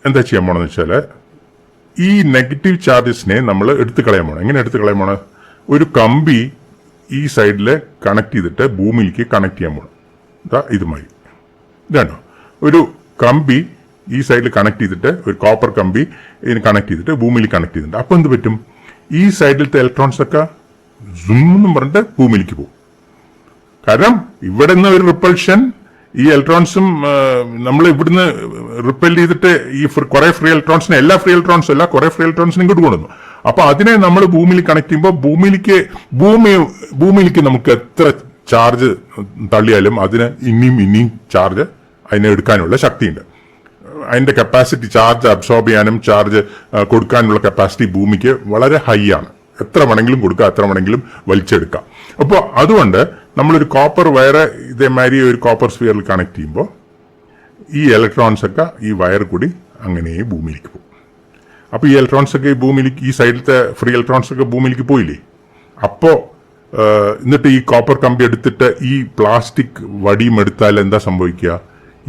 എന്താ ചെയ്യാൻ പോണെന്ന് വെച്ചാല് ഈ നെഗറ്റീവ് ചാർജസിനെ നമ്മൾ എടുത്തു കളയാൻ പോണം. എങ്ങനെ എടുത്തു കളയാൻ പോണം? ഒരു കമ്പി ഈ സൈഡിൽ കണക്ട് ചെയ്തിട്ട് ഭൂമിയിലേക്ക് കണക്ട് ചെയ്യാൻ പോണം. ഇതുമായി ഇതാണോ ഒരു കമ്പി ഈ സൈഡിൽ കണക്ട് ചെയ്തിട്ട്, ഒരു കോപ്പർ കമ്പി ഇതിന് കണക്ട് ചെയ്തിട്ട് ഭൂമിയിൽ കണക്ട് ചെയ്തിട്ടുണ്ട്. അപ്പൊ എന്ത് പറ്റും? ഈ സൈഡിലത്തെ ഇലക്ട്രോൺസ് ഒക്കെ എന്നും പറഞ്ഞിട്ട് ഭൂമിയിലേക്ക് പോകും. കാരണം ഇവിടെ നിന്ന് ഒരു റിപ്പൾഷൻ, ഈ ഇലക്ട്രോൺസും നമ്മൾ ഇവിടുന്ന് റിപ്പൽ ചെയ്തിട്ട് ഈ കുറെ ഫ്രീ ഇലക്ട്രോൺസിനെ, എല്ലാ ഫ്രീ ഇലക്ട്രോൺസും അല്ല, കുറെ ഫ്രീ ഇലക്ട്രോൺസിനെ ഇങ്ങോട്ട് കൊണ്ടുവന്നു. അപ്പൊ അതിനെ നമ്മൾ ഭൂമിയിൽ കണക്ട് ചെയ്യുമ്പോൾ ഭൂമിയിലേക്ക് നമുക്ക് എത്ര ചാർജ് തള്ളിയാലും അതിന് ഇനിയും ചാർജ് അതിനെ എടുക്കാനുള്ള ശക്തിയുണ്ട്. അതിന്റെ കപ്പാസിറ്റി, ചാർജ് അബ്സോർബ് ചെയ്യാനും ചാർജ് കൊടുക്കാനുള്ള കപ്പാസിറ്റി ഭൂമിക്ക് വളരെ ഹൈ ആണ്. എത്ര വേണമെങ്കിലും കൊടുക്കാം, എത്ര വേണമെങ്കിലും വലിച്ചെടുക്കാം. അപ്പോൾ അതുകൊണ്ട് നമ്മളൊരു കോപ്പർ വയർ ഇതേമാതിരി ഒരു കോപ്പർ സ്ഫിയറിൽ കണക്ട് ചെയ്യുമ്പോൾ ഈ ഇലക്ട്രോൺസ് ഒക്കെ ഈ വയർ കൂടി അങ്ങനെ ഭൂമിയിലേക്ക് പോകും. അപ്പൊ ഈ ഇലക്ട്രോൺസ് ഒക്കെ ഭൂമിയിലേക്ക്, ഈ സൈഡിലത്തെ ഫ്രീ ഇലക്ട്രോൺസ് ഒക്കെ ഭൂമിയിലേക്ക് പോയില്ലേ? അപ്പോ എന്നിട്ട് ഈ കോപ്പർ കമ്പി എടുത്തിട്ട് ഈ പ്ലാസ്റ്റിക് വടിയും എടുത്താൽ എന്താ സംഭവിക്കുക?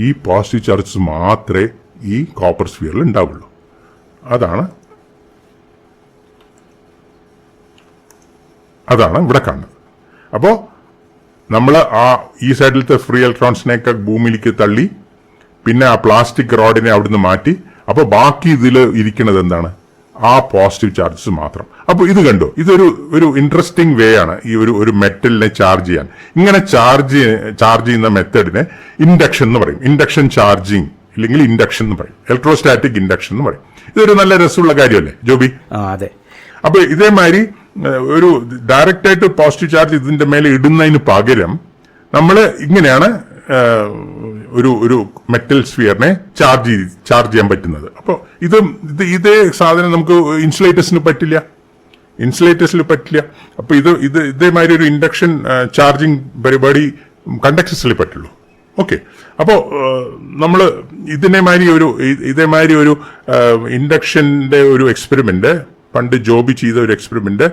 ഈ പോസിറ്റീവ് ചാർജസ് മാത്രമേ ഈ കോപ്പർ സ്ഫിയറിൽ ഉണ്ടാവുള്ളൂ. അതാണ് ഇവിടെ കാണുന്നത്. അപ്പോൾ നമ്മൾ ഈ സൈഡിലത്തെ ഫ്രീ ഇലക്ട്രോൺസിനെയൊക്കെ ഭൂമിയിലേക്ക് തള്ളി, പിന്നെ ആ പ്ലാസ്റ്റിക് റോഡിനെ അവിടുന്ന് മാറ്റി. അപ്പോൾ ബാക്കി ഇതിൽ ഇരിക്കുന്നത് എന്താണ്? ആ പോസിറ്റീവ് ചാർജസ് മാത്രം. അപ്പോൾ ഇത് കണ്ടോ, ഇതൊരു ഇൻട്രസ്റ്റിംഗ് വേ ആണ് ഈ ഒരു മെറ്റലിനെ ചാർജ് ചെയ്യാൻ. ഇങ്ങനെ ചാർജ് ചെയ്യുന്ന മെത്തേഡിനെ ഇൻഡക്ഷൻ എന്ന് പറയും. ഇൻഡക്ഷൻ ചാർജിങ് ഇല്ലെങ്കിൽ ഇൻഡക്ഷൻ എന്ന് പറയും, ഇലക്ട്രോസ്റ്റാറ്റിക് ഇൻഡക്ഷൻ എന്ന് പറയും. ഇതൊരു നല്ല രസമുള്ള കാര്യമല്ലേ ജോബി? അതെ. അപ്പൊ ഇതേമാതിരി ഒരു ഡയറക്റ്റ് ആയിട്ട് പോസിറ്റീവ് ചാർജ് ഇതിന്റെ മേലെ ഇടുന്നതിന് പകരം നമ്മൾ ഇങ്ങനെയാണ് ഒരു മെറ്റൽ സ്ഫിയറിനെ ചാർജ് ചെയ്യാൻ പറ്റുന്നത്. അപ്പോൾ ഇതേ സാധനം നമുക്ക് ഇൻസുലേറ്റേഴ്സിന് പറ്റില്ല, അപ്പൊ ഇതേമാതിരി ഒരു ഇൻഡക്ഷൻ ചാർജിങ് പരിപാടി കണ്ടക്ടേഴ്സിൽ പറ്റുള്ളൂ. ഓക്കെ, അപ്പോ നമ്മൾ ഇതേമാതിരി ഒരു ഇൻഡക്ഷന്റെ ഒരു എക്സ്പെരിമെന്റ് പണ്ട് ജോബി ചെയ്ത ഒരു എക്സ്പെരിമെന്റ്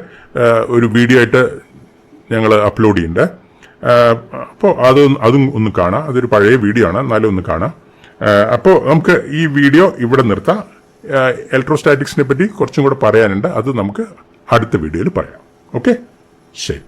ഒരു വീഡിയോ ആയിട്ട് ഞങ്ങൾ അപ്ലോഡ് ചെയ്യുന്നുണ്ട്. അപ്പോൾ അതും ഒന്ന് കാണാം. അതൊരു പഴയ വീഡിയോ ആണ്, എന്നാലും ഒന്ന് കാണാം. അപ്പോൾ നമുക്ക് ഈ വീഡിയോ ഇവിടെ നിർത്താം. ഇലക്ട്രോസ്റ്റാറ്റിക്സിനെ പറ്റി കുറച്ചും കൂടെ പറയാനുണ്ട്, അത് നമുക്ക് അടുത്ത വീഡിയോയിൽ പറയാം. ഓക്കെ, ശരി.